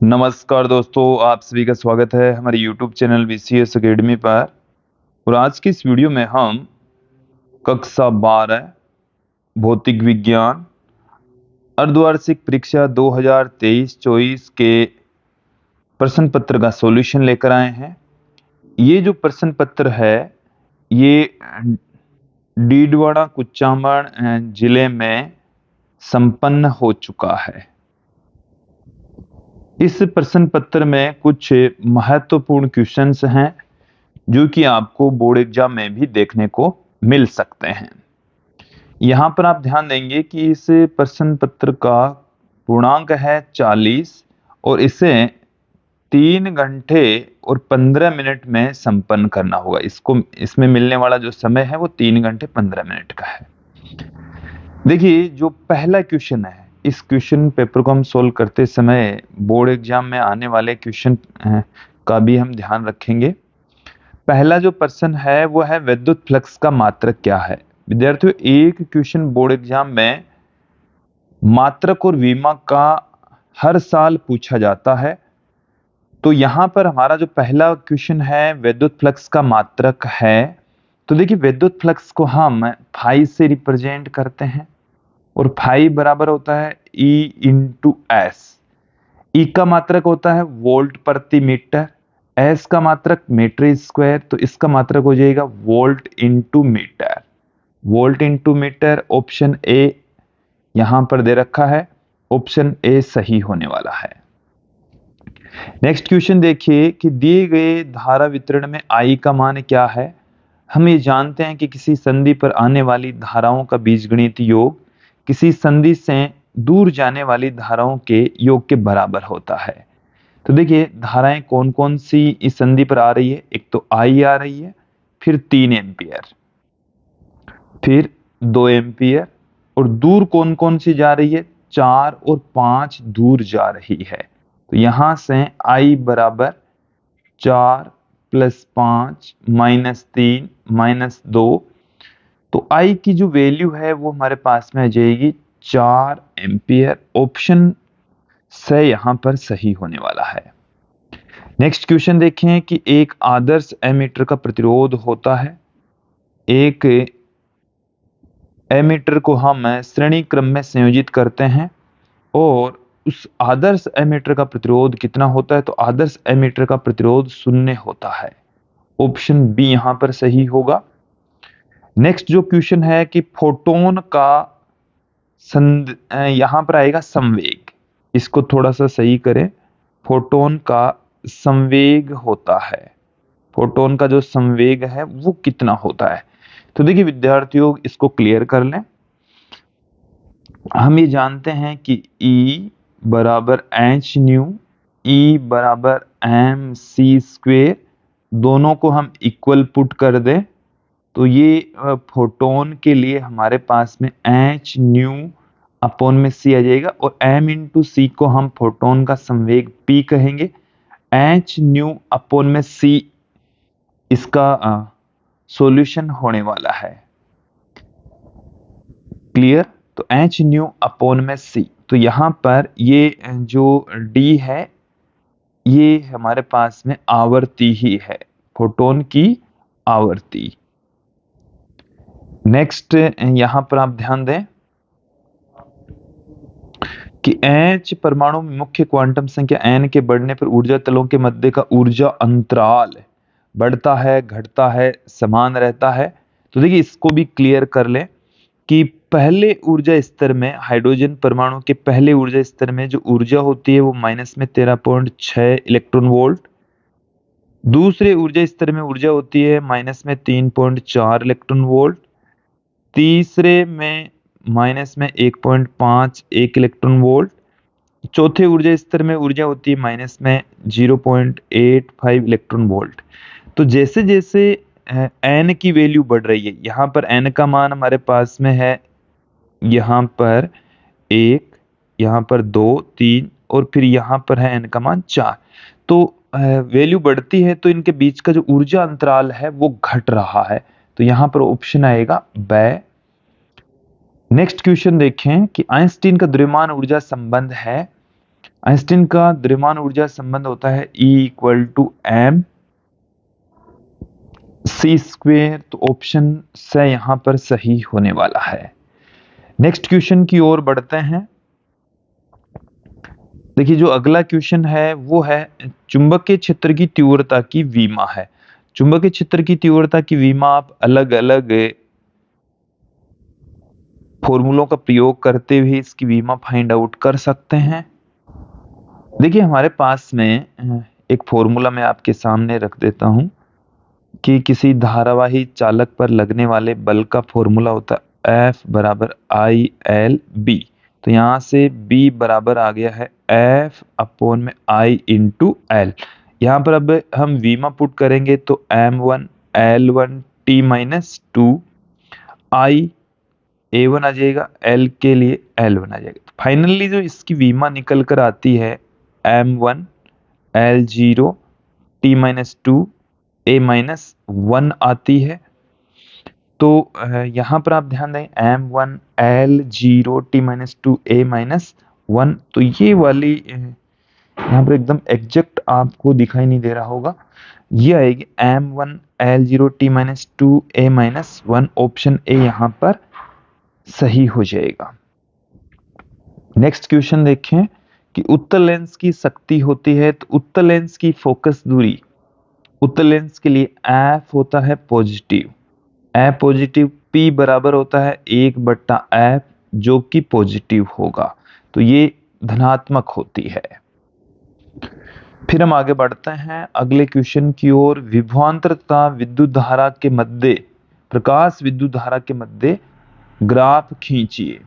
नमस्कार दोस्तों, आप सभी का स्वागत है हमारे YouTube चैनल VCS एकेडमी पर। और आज की इस वीडियो में हम कक्षा 12 भौतिक विज्ञान अर्धवार्षिक परीक्षा 2023-24 के प्रश्न पत्र का सॉल्यूशन लेकर आए हैं। ये जो प्रश्न पत्र है ये डीडवाड़ा कुचामन जिले में संपन्न हो चुका है। इस प्रश्न पत्र में कुछ महत्वपूर्ण क्वेश्चंस हैं जो कि आपको बोर्ड एग्जाम में भी देखने को मिल सकते हैं। यहाँ पर आप ध्यान देंगे कि इस प्रश्न पत्र का पूर्णांक है 40 और इसे 3 घंटे और 15 मिनट में संपन्न करना होगा। इसमें मिलने वाला जो समय है वो 3 घंटे 15 मिनट का है। देखिए, जो पहला क्वेश्चन है, इस क्वेश्चन पेपर को हम सोल्व करते समय बोर्ड एग्जाम में आने वाले क्वेश्चन का भी हम ध्यान रखेंगे। पहला जो प्रश्न है वो है विद्युत फ्लक्स का मात्रक क्या है। विद्यार्थियों, एक क्वेश्चन बोर्ड एग्जाम में मात्रक और विमाक का हर साल पूछा जाता है। तो यहां पर हमारा जो पहला क्वेश्चन है विद्युत फ्लक्स का मात्रक है। तो देखिए, विद्युत फ्लक्स को हम फाई से रिप्रेजेंट करते हैं और फाई बराबर होता है E इंटू एस। ई का मात्रक होता है वोल्ट प्रति मीटर, एस का मात्रक मीटर स्क्वायर, तो इसका मात्रक हो जाएगा volt into meter. Volt into meter option A यहां पर दे रखा है, ऑप्शन ए सही होने वाला है। नेक्स्ट क्वेश्चन देखिए कि दिए गए धारा वितरण में आई का मान क्या है। हम ये जानते हैं कि किसी संधि पर आने वाली धाराओं का बीजगणित योग किसी संधि से दूर जाने वाली धाराओं के योग के बराबर होता है। तो देखिए, धाराएं कौन कौन सी इस संधि पर आ रही है। एक तो आई आ रही है, फिर 3 एम्पियर, फिर 2 एम्पियर, और दूर कौन कौन सी जा रही है, 4 और 5 दूर जा रही है। तो यहां से आई बराबर 4 + 5 - 3 - 2। तो आई की जो वैल्यू है वो हमारे पास में आ जाएगी 4 एम्पियर। ऑप्शन से यहां पर सही होने वाला है। नेक्स्ट क्वेश्चन देखें कि एक आदर्श एमीटर का प्रतिरोध होता है। एक एमीटर को हम श्रेणी क्रम में संयोजित करते हैं और उस आदर्श एमीटर का प्रतिरोध कितना होता है। तो आदर्श एमीटर का प्रतिरोध 0 होता है। ऑप्शन बी यहां पर सही होगा। नेक्स्ट जो क्वेश्चन है कि फोटोन का यहां पर आएगा संवेग। इसको थोड़ा सा सही करें। फोटोन का संवेग होता है, फोटोन का जो संवेग है वो कितना होता है। तो देखिए विद्यार्थियों, इसको क्लियर कर लें। हम ये जानते हैं कि E बराबर h न्यू, E बराबर mc², दोनों को हम इक्वल पुट कर दें तो ये फोटोन के लिए हमारे पास में h न्यू अपॉन में c आ जाएगा और m इंटू सी को हम फोटोन का संवेग p कहेंगे। h न्यू अपॉन में c इसका सॉल्यूशन होने वाला है। क्लियर। तो h न्यू अपॉन में c, तो यहां पर ये जो d है ये हमारे पास में आवर्ती ही है, फोटोन की आवर्ती। नेक्स्ट यहां पर आप ध्यान दें कि H परमाणु में मुख्य क्वांटम संख्या n के बढ़ने पर ऊर्जा तलों के मध्य का ऊर्जा अंतराल बढ़ता है, घटता है, समान रहता है। तो देखिए, इसको भी क्लियर कर लें कि पहले ऊर्जा स्तर में हाइड्रोजन परमाणु के पहले ऊर्जा स्तर में जो ऊर्जा होती है वो -13.6 इलेक्ट्रॉन वोल्ट, दूसरे ऊर्जा स्तर में ऊर्जा होती है -3.4 इलेक्ट्रॉन वोल्ट, तीसरे में -1.51 इलेक्ट्रॉन वोल्ट, चौथे ऊर्जा स्तर में ऊर्जा होती है -0.85 इलेक्ट्रॉन वोल्ट। तो जैसे जैसे n की वैल्यू बढ़ रही है, यहाँ पर n का मान हमारे पास में है यहाँ पर 1, यहाँ पर 2, 3 और फिर यहाँ पर है n का मान 4। तो वैल्यू बढ़ती है तो इनके बीच का जो ऊर्जा अंतराल है वो घट रहा है। तो यहाँ पर ऑप्शन आएगा ब। नेक्स्ट क्वेश्चन देखें कि आइंस्टीन का द्रव्यमान ऊर्जा संबंध है आइंस्टीन का द्रव्यमान ऊर्जा संबंध होता है E = mc²। तो ऑप्शन से यहां पर सही होने वाला है। नेक्स्ट क्वेश्चन की ओर बढ़ते हैं। देखिए जो अगला क्वेश्चन है वो है चुंबकीय क्षेत्र की तीव्रता की विमा है। चुंबकीय क्षेत्र की तीव्रता की विमा आप अलग अलग फॉर्मूलों का प्रयोग करते हुए इसकी विमा फाइंड आउट कर सकते हैं। देखिए हमारे पास में एक फॉर्मूला मैं आपके सामने रख देता हूं कि किसी धारावाही चालक पर लगने वाले बल का फॉर्मूला होता है F = IL/B। तो यहाँ से B बराबर आ गया है F/I/L। यहाँ पर अब हम विमा पुट करेंगे तो M1 L1 T-2 I A1 आ जाएगा, L के लिए L1 आ जाएगा। फाइनली जो इसकी विमा निकल कर आती है M1 L0 T-2 A-1 आती है। तो यहाँ पर आप ध्यान दें M1 L0 T-2 A-1। तो ये वाली यहाँ पर एकदम एग्जैक्ट आपको दिखाई नहीं दे रहा होगा, ये आएगी M1 L0 T-2 A-1। Option A यहाँ पर सही हो जाएगा। नेक्स्ट क्वेश्चन देखें कि उत्तल लेंस की शक्ति होती है। तो उत्तल लेंस की फोकस दूरी उत्तल लेंस के लिए F होता है पॉजिटिव, F पॉजिटिव P बराबर होता है 1/F जो कि पॉजिटिव होगा, तो ये धनात्मक होती है। फिर हम आगे बढ़ते हैं अगले क्वेश्चन की ओर। विभवांतर तथा विद्युत धारा के मध्य प्रकाश विद्युत धारा के मध्य ग्राफ खींचिए।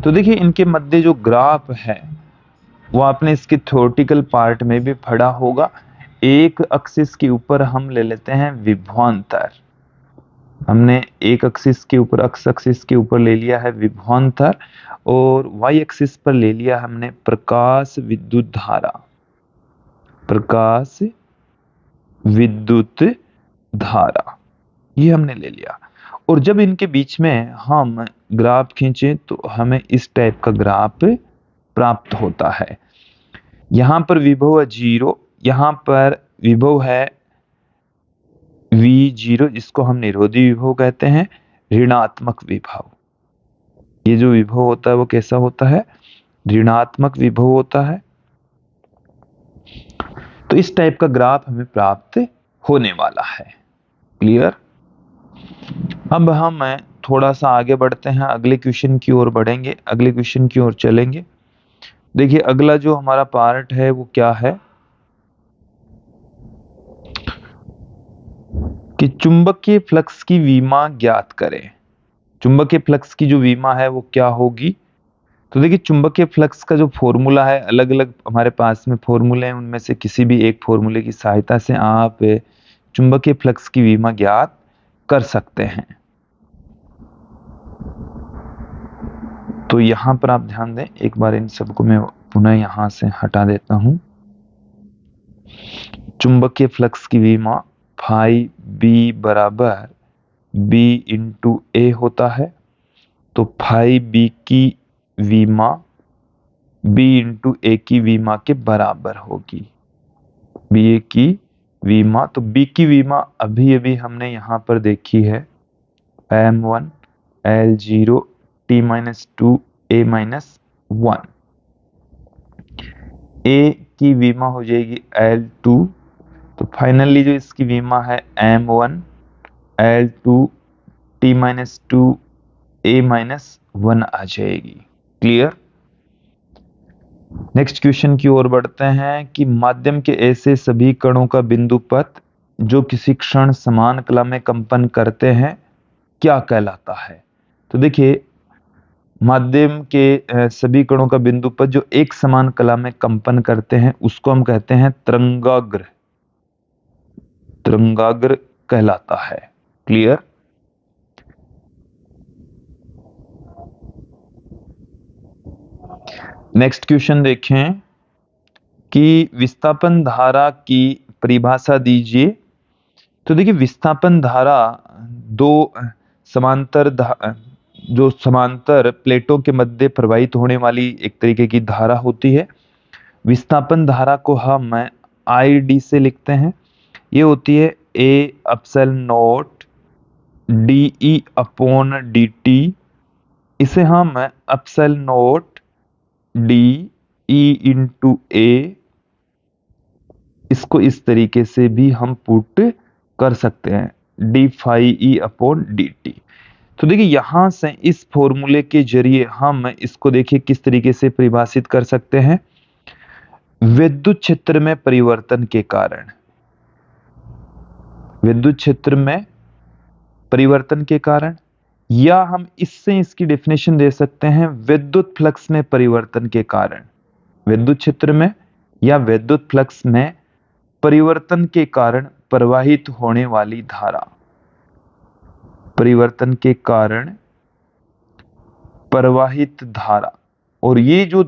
तो देखिए इनके मध्य जो ग्राफ है वो आपने इसके थ्योरेटिकल पार्ट में भी पढ़ा होगा। एक एक्सिस के ऊपर हम ले लेते हैं विभवांतर, हमने एक एक्सिस के ऊपर एक्स एक्सिस के ऊपर ले लिया है विभवांतर, और वाई एक्सिस पर ले लिया हमने प्रकाश विद्युत धारा, प्रकाश विद्युत धारा ये हमने ले लिया। और जब इनके बीच में हम ग्राफ खींचे तो हमें इस टाइप का ग्राफ प्राप्त होता है। यहां पर विभव है 0, यहां पर विभव है V0 जिसको हम निरोधी विभव कहते हैं, ऋणात्मक विभव। ये जो विभव होता है वो कैसा होता है, ऋणात्मक विभव होता है। तो इस टाइप का ग्राफ हमें प्राप्त होने वाला है। क्लियर। अब हम थोड़ा सा आगे बढ़ते हैं, अगले क्वेश्चन की ओर बढ़ेंगे, अगले क्वेश्चन की ओर चलेंगे। देखिए अगला जो हमारा पार्ट है वो क्या है कि चुंबकीय फ्लक्स की विमा ज्ञात करें। चुंबकीय फ्लक्स की जो विमा है वो क्या होगी। तो देखिए चुंबकीय फ्लक्स का जो फॉर्मूला है, अलग अलग हमारे पास में फॉर्मूले हैं, उनमें से किसी भी एक फॉर्मूले की सहायता से आप चुंबकीय फ्लक्स की विमा ज्ञात कर सकते हैं। तो यहां पर आप ध्यान दें, एक बार इन सबको मैं पुनः यहां से हटा देता हूं। चुंबकीय फ्लक्स की विमा फाई बी बराबर B × A होता है। तो फाई बी की विमा B × A की विमा के बराबर होगी, BA की विमा। तो B की विमा अभी अभी हमने यहां पर देखी है M1 L0 T-2 A-1। A की विमा हो जाएगी L2। तो फाइनली जो इसकी विमा है M1 L2 T-2 A-1 आ जाएगी। क्लियर। नेक्स्ट क्वेश्चन की ओर बढ़ते हैं कि माध्यम के ऐसे सभी कणों का बिंदु पथ जो किसी क्षण समान कला में कंपन करते हैं क्या कहलाता है। तो देखिए माध्यम के सभी कणों का बिंदु पथ जो एक समान कला में कंपन करते हैं उसको हम कहते हैं तरंगाग्र, तरंगाग्र कहलाता है। क्लियर। नेक्स्ट क्वेश्चन देखें कि विस्थापन धारा की परिभाषा दीजिए। तो देखिए विस्थापन धारा दो समांतर प्लेटों के मध्य प्रवाहित होने वाली एक तरीके की धारा होती है। विस्थापन धारा को हम आई डी से लिखते हैं। ये होती है A epsilon naught D E upon D T. इसे हम epsilon naught D E into A, इसको इस तरीके से भी हम पुट कर सकते हैं, D phi E upon D T. तो देखिए यहां से इस फॉर्मूले के जरिए हम इसको देखिए किस तरीके से परिभाषित कर सकते हैं। विद्युत क्षेत्र में परिवर्तन के कारण, विद्युत क्षेत्र में परिवर्तन के कारण, या हम इससे इसकी डेफिनेशन दे सकते हैं विद्युत फ्लक्स में परिवर्तन के कारण। विद्युत क्षेत्र में या विद्युत फ्लक्स में परिवर्तन के कारण प्रवाहित होने वाली धारा, परिवर्तन के कारण प्रवाहित धारा। और ये जो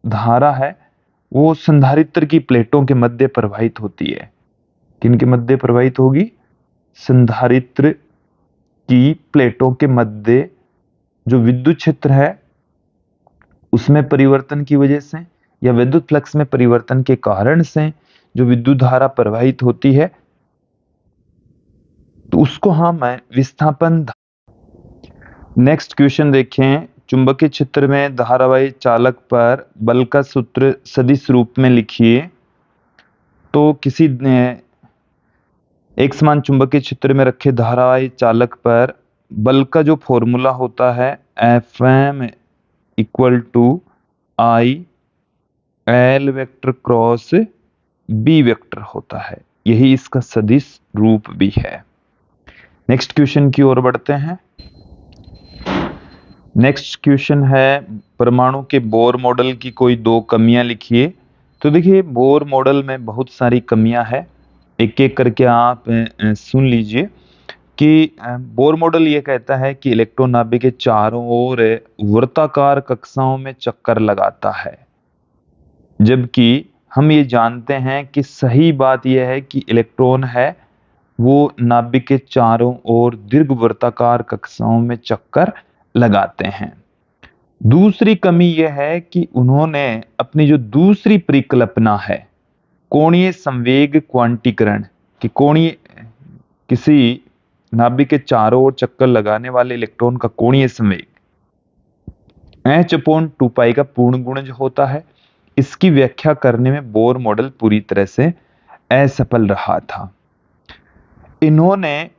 धारा है वो संधारित्र की प्लेटों के मध्य प्रवाहित होती है। किनके मध्य प्रवाहित होगी? संधारित्र की प्लेटों के मध्य जो विद्युत क्षेत्र है उसमें परिवर्तन की वजह से या विद्युत फ्लक्स में परिवर्तन के कारण से जो विद्युत धारा प्रवाहित होती है, तो उसको हम विस्थापन। नेक्स्ट क्वेश्चन देखें। चुंबकीय क्षेत्र में धारावाही चालक पर बल का सूत्र सदिश रूप में लिखिए। तो किसी एक समान चुंबकीय क्षेत्र में रखे धारावाही चालक पर बल का जो फॉर्मूला होता है Fm equal to I L vector cross B vector होता है। यही इसका सदिश रूप भी है। नेक्स्ट क्वेश्चन की ओर बढ़ते हैं। नेक्स्ट क्वेश्चन है परमाणु के बोर मॉडल की कोई दो कमियां लिखिए। तो देखिए बोर मॉडल में बहुत सारी कमियां हैं, एक एक करके आप सुन लीजिए। कि बोर मॉडल ये कहता है कि इलेक्ट्रॉन नाभिक के चारों ओर वृत्ताकार कक्षाओं में चक्कर लगाता है, जबकि हम ये जानते हैं कि सही बात यह है कि इलेक्ट्रॉन है वो नाभिक के चारों ओर दीर्घवृत्ताकार कक्षाओं में चक्कर लगाते हैं। दूसरी कमी यह है कि उन्होंने अपनी जो दूसरी परिकल्पना है कोणीय संवेग क्वांटीकरण, कि कोणीय किसी नाभिक के चारों ओर चक्कर लगाने वाले इलेक्ट्रॉन का कोणीय संवेग h/2π का पूर्ण गुणज होता है, इसकी व्याख्या करने में बोर मॉडल पूरी तरह से असफल रहा था। इन्होंने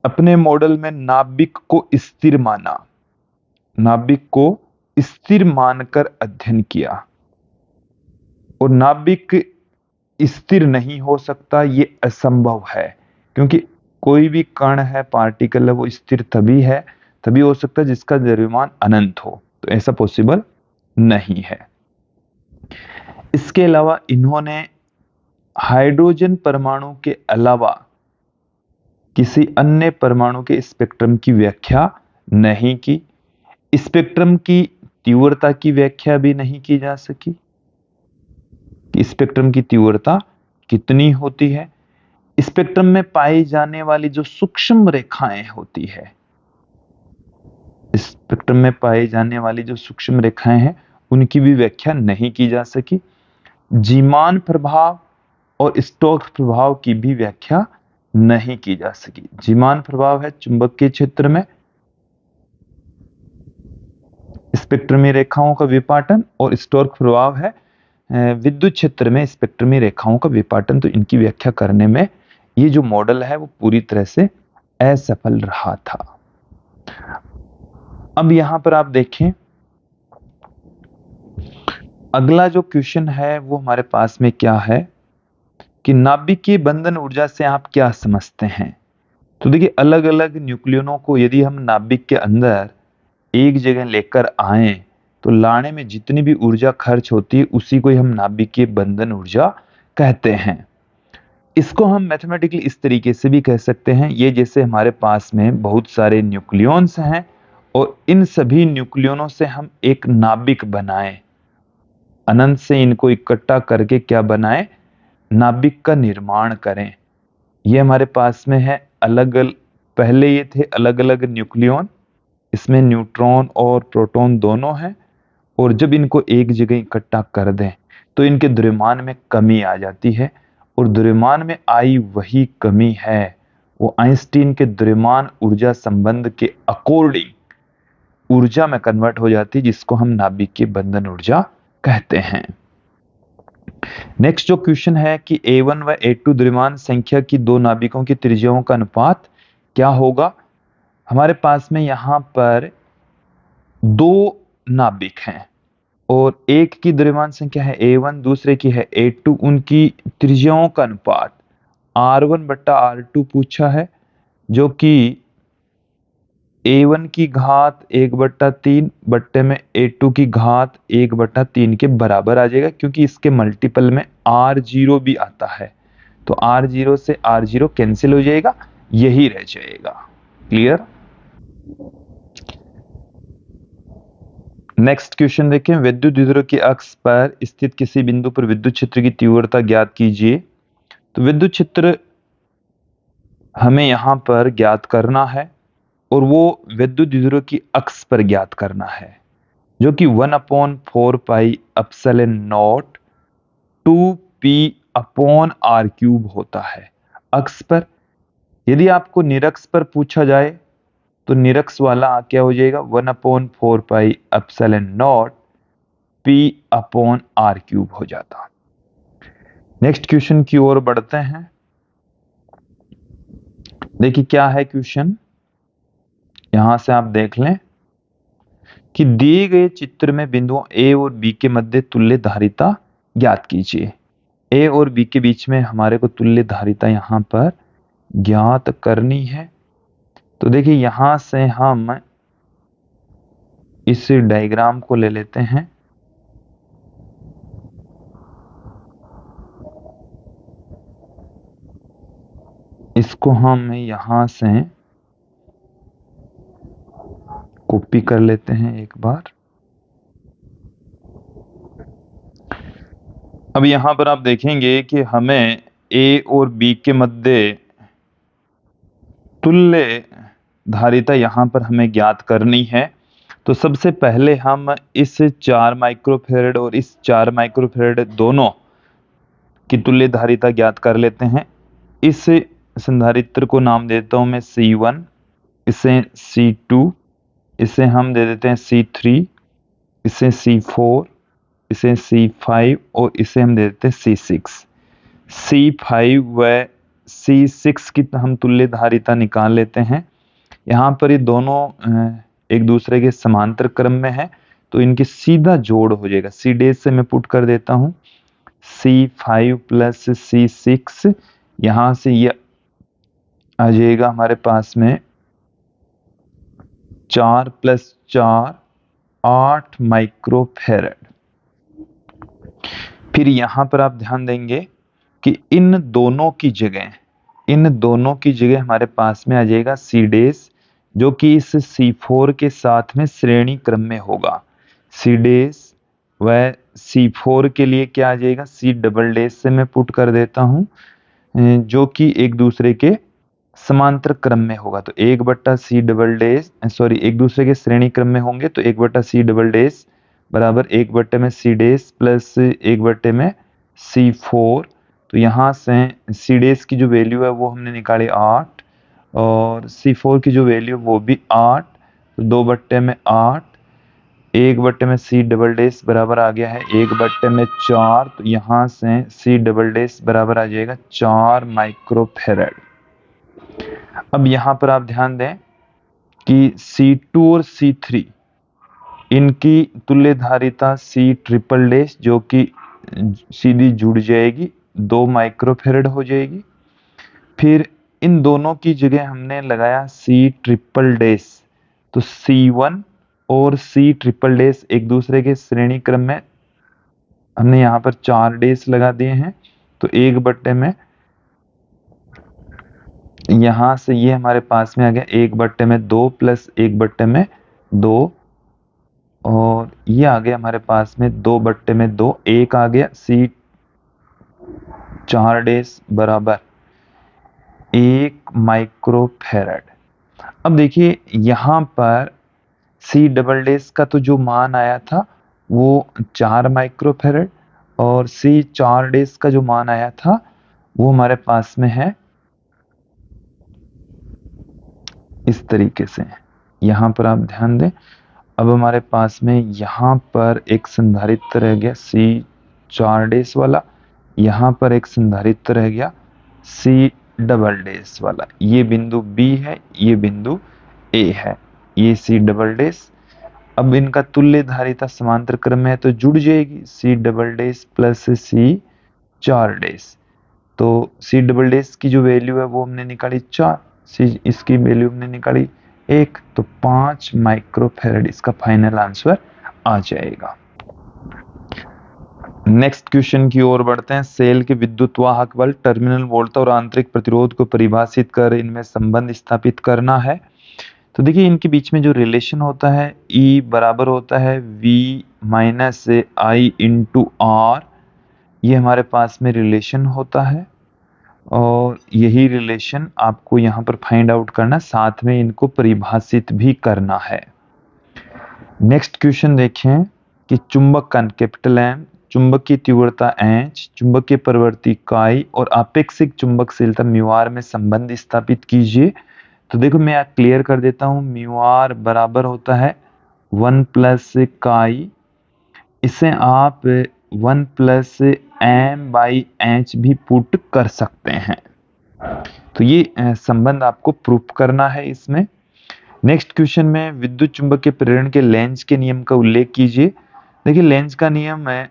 अपने मॉडल में नाभिक को स्थिर माना, नाभिक को स्थिर मानकर अध्ययन किया। और नाभिक स्थिर नहीं हो सकता, ये असंभव है, क्योंकि कोई भी कण है, पार्टिकल है, वो स्थिर तभी हो सकता है जिसका द्रव्यमान अनंत हो। तो ऐसा पॉसिबल नहीं है। इसके अलावा इन्होंने हाइड्रोजन परमाणु के अलावा किसी अन्य परमाणु के स्पेक्ट्रम की व्याख्या नहीं की। स्पेक्ट्रम की तीव्रता की व्याख्या भी नहीं की जा सकी कि स्पेक्ट्रम की तीव्रता कितनी होती है। स्पेक्ट्रम में पाई जाने वाली जो सूक्ष्म रेखाएं होती है, स्पेक्ट्रम में पाई जाने वाली जो सूक्ष्म रेखाएं हैं उनकी भी व्याख्या नहीं की जा सकी। जीमान प्रभाव और स्टोक्स प्रभाव की भी व्याख्या नहीं की जा सकी। जीमान प्रभाव है चुंबकीय क्षेत्र में स्पेक्ट्रमी रेखाओं का विपाटन, और स्टोक्स प्रभाव है विद्युत क्षेत्र में स्पेक्ट्रमी रेखाओं का विपाटन। तो इनकी व्याख्या करने में ये जो मॉडल है वो पूरी तरह से असफल रहा था। अब यहां पर आप देखें, अगला जो क्वेश्चन है वो हमारे पास में क्या है कि नाभिकीय बंधन ऊर्जा से आप क्या समझते हैं। तो देखिए अलग अलग न्यूक्लियनों को यदि हम नाभिक के अंदर एक जगह लेकर आए तो लाने में जितनी भी ऊर्जा खर्च होती है उसी को हम नाभिकीय बंधन ऊर्जा कहते हैं। इसको हम मैथमेटिकली इस तरीके से भी कह सकते हैं, ये जैसे हमारे पास में बहुत सारे न्यूक्लियॉन्स हैं और इन सभी न्यूक्लियनों से हम एक नाभिक बनाएं, अनंत से इनको इकट्ठा करके क्या बनाएं, नाभिक का निर्माण करें। ये हमारे पास में है अलग अलग, पहले ये थे अलग अलग न्यूक्लियॉन, इसमें न्यूट्रॉन और प्रोटॉन दोनों हैं, और जब इनको एक जगह इकट्ठा कर दें तो इनके द्रव्यमान में कमी आ जाती है, और द्रव्यमान में आई वही कमी है वो आइंस्टीन के द्रव्यमान ऊर्जा संबंध के अकॉर्डिंग ऊर्जा में कन्वर्ट हो जाती है, जिसको हम नाभिकीय बंधन ऊर्जा कहते हैं। नेक्स्ट जो क्वेश्चन है कि A1 व A2 द्रव्यमान संख्या की दो नाभिकों की त्रिज्याओं का अनुपात क्या होगा। हमारे पास में यहां पर दो नाभिक हैं और एक की द्रव्यमान संख्या है A1, दूसरे की है A2। उनकी त्रिज्याओं का अनुपात R1 बट्टा R2 पूछा है, जो कि A1 की घात 1/3 बट्टे में A2 की घात 1/3 के बराबर आ जाएगा, क्योंकि इसके मल्टीपल में R0 भी आता है। तो R0 से R0 कैंसिल हो जाएगा, यही रह जाएगा। क्लियर। नेक्स्ट क्वेश्चन देखें, विद्युत द्विध्रुव के अक्ष पर स्थित किसी बिंदु पर विद्युत क्षेत्र की तीव्रता ज्ञात कीजिए। तो विद्युत क्षेत्र हमें यहां पर ज्ञात करना है और वो विद्युत द्विध्रुव की अक्ष पर ज्ञात करना है, जो कि 1/4 पाई एप्सिलॉन नॉट 2p/r³ होता है अक्ष पर। यदि आपको निरक्ष पर पूछा जाए तो निरक्ष वाला क्या हो जाएगा, 1/4 पाई एप्सिलॉन नॉट p/r³ हो जाता। नेक्स्ट क्वेश्चन की ओर बढ़ते हैं। देखिए क्या है क्वेश्चन, यहां से आप देख लें कि दिए गए चित्र में बिंदुओं ए और बी के मध्य तुल्य धारिता ज्ञात कीजिए। ए और बी के बीच में हमारे को तुल्य धारिता यहां पर ज्ञात करनी है। तो देखिए यहां से हम इस डायग्राम को ले लेते हैं। इसको हम यहां से कॉपी कर लेते हैं एक बार। अब यहां पर आप देखेंगे कि हमें ए और बी के मध्य तुल्य धारिता यहां पर हमें ज्ञात करनी है। तो सबसे पहले हम इस 4 माइक्रोफेरेड और इस 4 माइक्रोफेरेड दोनों की तुल्य धारिता ज्ञात कर लेते हैं। इस संधारित्र को नाम देता हूं मैं C1, इसे C2, इसे हम दे देते हैं C3, इसे C4, इसे C5 और इसे हम दे देते हैं C6। C5 व C6 की हम तुल्य धारिता निकाल लेते हैं। यहाँ पर ये दोनों एक दूसरे के समांतर क्रम में है, तो इनकी सीधा जोड़ हो जाएगा। C' से मैं पुट कर देता हूँ C5 प्लस C6, यहां से ये आ जाएगा हमारे पास में 4 + 4 8 माइक्रोफेरेड। फिर यहां पर आप ध्यान देंगे कि इन दोनों की जगह हमारे पास में आ जाएगा C', जो कि इस C4 के साथ में श्रेणी क्रम में होगा। C' व C4 के लिए क्या आ जाएगा, C" से मैं पुट कर देता हूं, जो कि एक दूसरे के समांतर क्रम में होगा। तो 1/C" सॉरी, एक दूसरे के श्रेणी क्रम में होंगे, तो 1/C" बराबर 1/C' प्लस 1/C4। तो यहाँ से C' की जो वैल्यू है वो हमने निकाली 8 और C4 की जो वैल्यू वो भी 8, तो 2/8, 1/C" बराबर आ गया है 1/4। तो यहाँ से C" बराबर आ जाएगा 4 माइक्रोफेरेड। अब यहाँ पर आप ध्यान दें कि C2 और C3 इनकी तुल्य धारिता C', जो कि सीधी जुड़ जाएगी, 2 माइक्रोफेरेड हो जाएगी। फिर इन दोनों की जगह हमने लगाया C', तो C1 और C', एक दूसरे के श्रेणी क्रम में हमने यहाँ पर 4 डेस लगा दिए हैं। तो 1/, यहां से ये हमारे पास में आ गया 1/2 प्लस 1/2, और ये आ गया हमारे पास में 2/2, 1 आ गया। C4' बराबर 1 माइक्रोफेरेड। अब देखिए यहां पर C" का तो जो मान आया था वो 4 माइक्रोफेरेड, और सी 4 डेज का जो मान आया था वो हमारे पास में है इस तरीके से। यहां पर आप ध्यान दें, अब हमारे पास में यहां पर एक संधारित्र रह गया सी 4 डेज वाला, यहां पर एक संधारित्र रह गया सी डबल डेज वाला। ये बिंदु बी है, ये बिंदु ए है, ये सी डबल डेज। अब इनका तुल्य धारिता समांतर क्रम में है तो जुड़ जाएगी, सी डबल डेज प्लस सी 4 डेज। तो सी डबल डेज की जो वैल्यू है वो हमने निकाली 4, सी इसकी वैल्यू हमने निकाली 1, तो 5 माइक्रोफैराड इसका फाइनल आंसर आ जाएगा। नेक्स्ट क्वेश्चन की ओर बढ़ते हैं। सेल के विद्युत वाहक बल, टर्मिनल वोल्टता और आंतरिक प्रतिरोध को परिभाषित कर इनमें संबंध स्थापित करना है। तो देखिए इनके बीच में जो रिलेशन होता है E बराबर होता है V minus I into R, ये हमारे पास में रिलेशन होता है और यही रिलेशन आपको यहाँ पर फाइंड आउट करना, साथ में इनको परिभाषित भी करना है। नेक्स्ट क्वेश्चन देखें कि चुंबक का कैपिटल एम, चुंबकीय तीव्रता एच, चुंबकीय प्रवृत्ति काई और आपेक्षिक चुंबकशीलता म्यू आर में संबंध स्थापित कीजिए। तो देखो मैं क्लियर कर देता हूं, म्यू आर बराबर होता है 1 प्लस काई, इसे आप 1 प्लस एम बाई एच भी पुट कर सकते हैं। तो ये संबंध आपको प्रूफ करना है इसमें। नेक्स्ट क्वेश्चन में विद्युत चुंबकीय प्रेरण के लेंज के नियम का उल्लेख कीजिए। देखिए लेंज का नियम है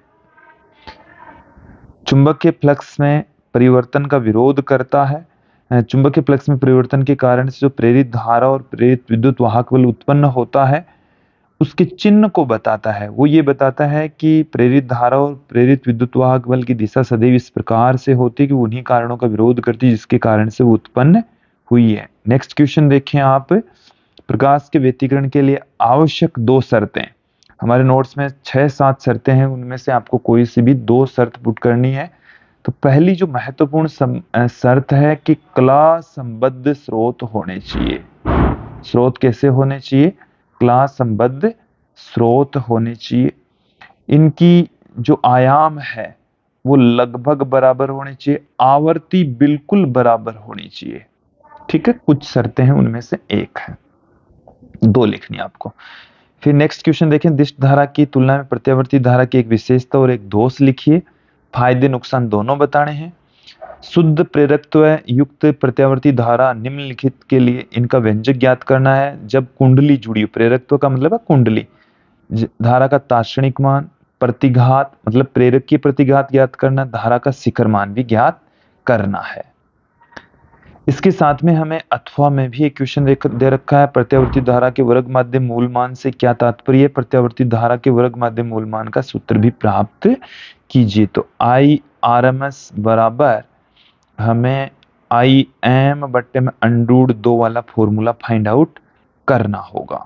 चुंबकीय फ्लक्स में परिवर्तन का विरोध करता है। चुंबकीय फ्लक्स में परिवर्तन के कारण से जो प्रेरित धारा और प्रेरित विद्युत वाहक बल उत्पन्न होता है उसके चिन्ह को बताता है। वो ये बताता है कि प्रेरित धारा और प्रेरित विद्युत वाहक बल की दिशा सदैव इस प्रकार से होती है कि उन्हीं कारणों का विरोध करती है जिसके कारण से वो उत्पन्न हुई है। नेक्स्ट क्वेश्चन देखें आप, प्रकाश के व्यतिकरण के लिए आवश्यक 2 शर्तें। हमारे नोट्स में 6-7 शर्तें हैं, उनमें से आपको कोई सी भी 2 शर्त पुट करनी है। तो पहली जो महत्वपूर्ण शर्त है कि कला संबद्ध स्रोत होने चाहिए। स्रोत कैसे होने चाहिए? क्ला संबद्ध स्रोत होने चाहिए। इनकी जो आयाम है वो लगभग बराबर होनी चाहिए, आवर्ती बिल्कुल बराबर होनी चाहिए। ठीक है, कुछ शर्तें हैं उनमें से एक है, 2 लिखनी है आपको। फिर नेक्स्ट क्वेश्चन देखें, दिष्ट धारा की तुलना में प्रत्यावर्ती धारा की एक विशेषता और एक दोष लिखिए। फायदे नुकसान दोनों बताने हैं। शुद्ध प्रेरकत्व युक्त प्रत्यावर्ती धारा निम्नलिखित के लिए इनका व्यंजक ज्ञात करना है। जब कुंडली जुड़ी हो, प्रेरकत्व का मतलब है कुंडली, धारा का तात्क्षणिक मान, प्रतिघात मतलब प्रेरक की प्रतिघात ज्ञात करना, धारा का शिखर मान भी ज्ञात करना है। इसके साथ में हमें अथवा में भी एक क्वेश्चन दे रखा है, प्रत्यावर्ती धारा के वर्ग माध्य मूल मान से क्या तात्पर्य है? प्रत्यावर्ती धारा के वर्ग माध्य मूल मान का सूत्र भी प्राप्त कीजिए। तो आई आर एम एस बराबर हमें आई एम बट्टे में √2 वाला फॉर्मूला फाइंड आउट करना होगा।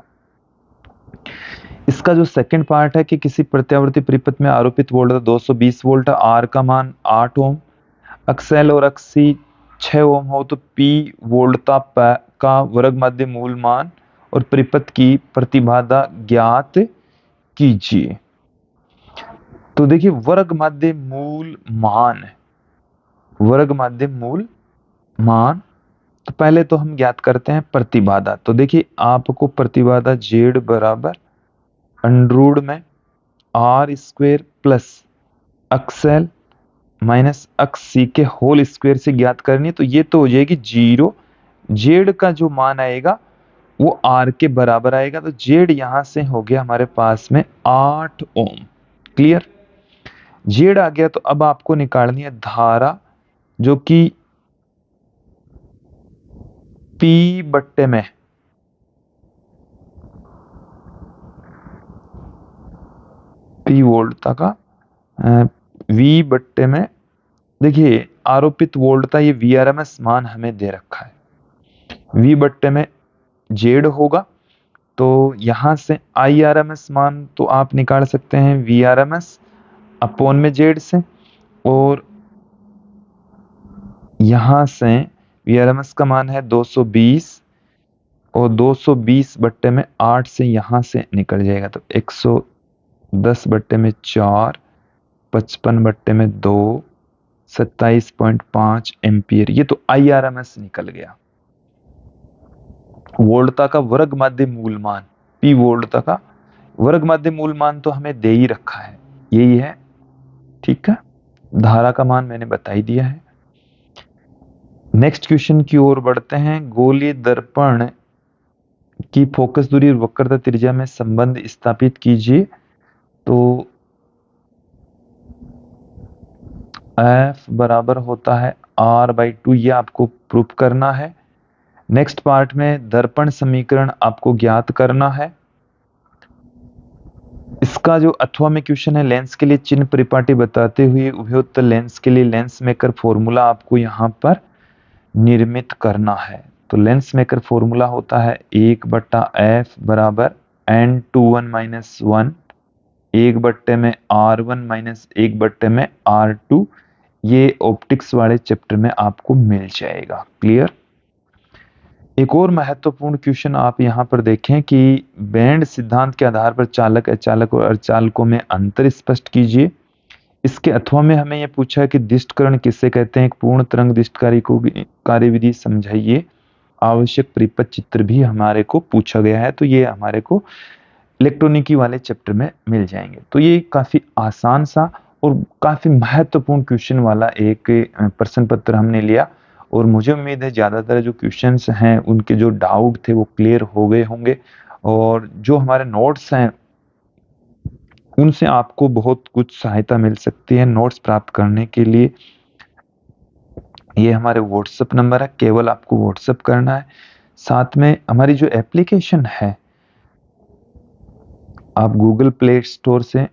इसका जो सेकंड पार्ट है कि किसी प्रत्यावर्ती परिपथ में आरोपित वोल्टता 220 वोल्ट, आर का मान 8 ओम, अक्सैल और अक्सी 6 ओम हो तो पी वोल्टता का वर्ग माध्य मूल मान और परिपथ की प्रतिबाधा ज्ञात कीजिए। तो देखिए वर्ग माध्य मूल मान, वर्ग माध्य मूल मान, तो पहले तो हम ज्ञात करते हैं प्रतिबाधा। तो देखिए आपको प्रतिबाधा जेड बराबर अंडरूड में आर स्क्वेयर प्लस अक्सैल माइनस अक्सी के होल स्क्वायर से ज्ञात करनी है। तो ये तो हो जाएगी 0, जेड का जो मान आएगा वो आर के बराबर आएगा। तो जेड यहां से हो गया हमारे पास में 8 ओम। क्लियर, जेड आ गया। तो अब आपको निकालनी है धारा जो कि पी बट्टे में पी वोल्टता का वी बट्टे में, देखिए आरोपित वोल्टता ये वीआरएमएस मान हमें दे रखा है, वी बट्टे में जेड होगा। तो यहां से आईआरएमएस मान तो आप निकाल सकते हैं वीआरएमएस अपॉन में जेड से, और यहां से वीआरएमएस का मान है 220 और 220 बट्टे में 8 से यहां से निकल जाएगा तो 110 बट्टे में 4 55/2 27.5 एम्पियर। ये तो IRMS निकल गया। वोल्टता का वर्ग माध्य मूल मान, P वोल्टता का वर्ग माध्य मूल मान तो हमें दे ही रखा है, यही है। ठीक है, धारा का मान मैंने बता ही दिया है। नेक्स्ट क्वेश्चन की ओर बढ़ते हैं। गोलीय दर्पण की फोकस दूरी और वक्रता त्रिज्या में संबंध स्थापित कीजिए। तो F बराबर होता है R/2, ये आपको प्रूफ करना है। नेक्स्ट पार्ट में दर्पण समीकरण आपको ज्ञात करना है। इसका जो अथवा में क्वेश्चन है, लेंस के लिए चिन्ह परिपाटी बताते हुए उभयोत्तर लेंस के लिए लेंस मेकर फॉर्मूला आपको यहाँ पर निर्मित करना है। तो लेंस मेकर फॉर्मूला होता है 1/f बराबर n21 - 1, 1/r1 - 1/r2। ये ऑप्टिक्स वाले चैप्टर में आपको मिल जाएगा। क्लियर। एक और महत्वपूर्ण क्वेश्चन आप यहाँ पर देखें कि बैंड सिद्धांत के आधार पर चालक, अचालक और अर्धचालकों में अंतर स्पष्ट कीजिए। इसके अथवा में हमें यह पूछा है कि दिष्टकरण किसे कहते हैं, एक पूर्ण तरंग दिष्टकारी को कार्यविधि समझाइए। आवश्यक परिपथ चित्र भी हमारे को पूछा गया है, तो ये हमारे को इलेक्ट्रॉनिकी वाले चैप्टर में मिल जाएंगे। तो ये काफी आसान सा और काफी महत्वपूर्ण क्वेश्चन वाला एक प्रश्न पत्र हमने लिया, और मुझे उम्मीद है ज्यादातर जो क्वेश्चंस हैं उनके जो डाउट थे वो क्लियर हो गए होंगे, और जो हमारे नोट्स हैं उनसे आपको बहुत कुछ सहायता मिल सकती है। नोट्स प्राप्त करने के लिए ये हमारे व्हाट्सएप नंबर है, केवल आपको व्हाट्सएप करना है। साथ में हमारी जो एप्लीकेशन है आप गूगल प्ले स्टोर से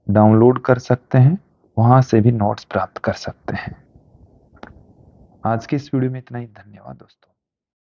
डाउनलोड कर सकते हैं, वहां से भी नोट्स प्राप्त कर सकते हैं। आज की इस वीडियो में इतना ही। धन्यवाद दोस्तों।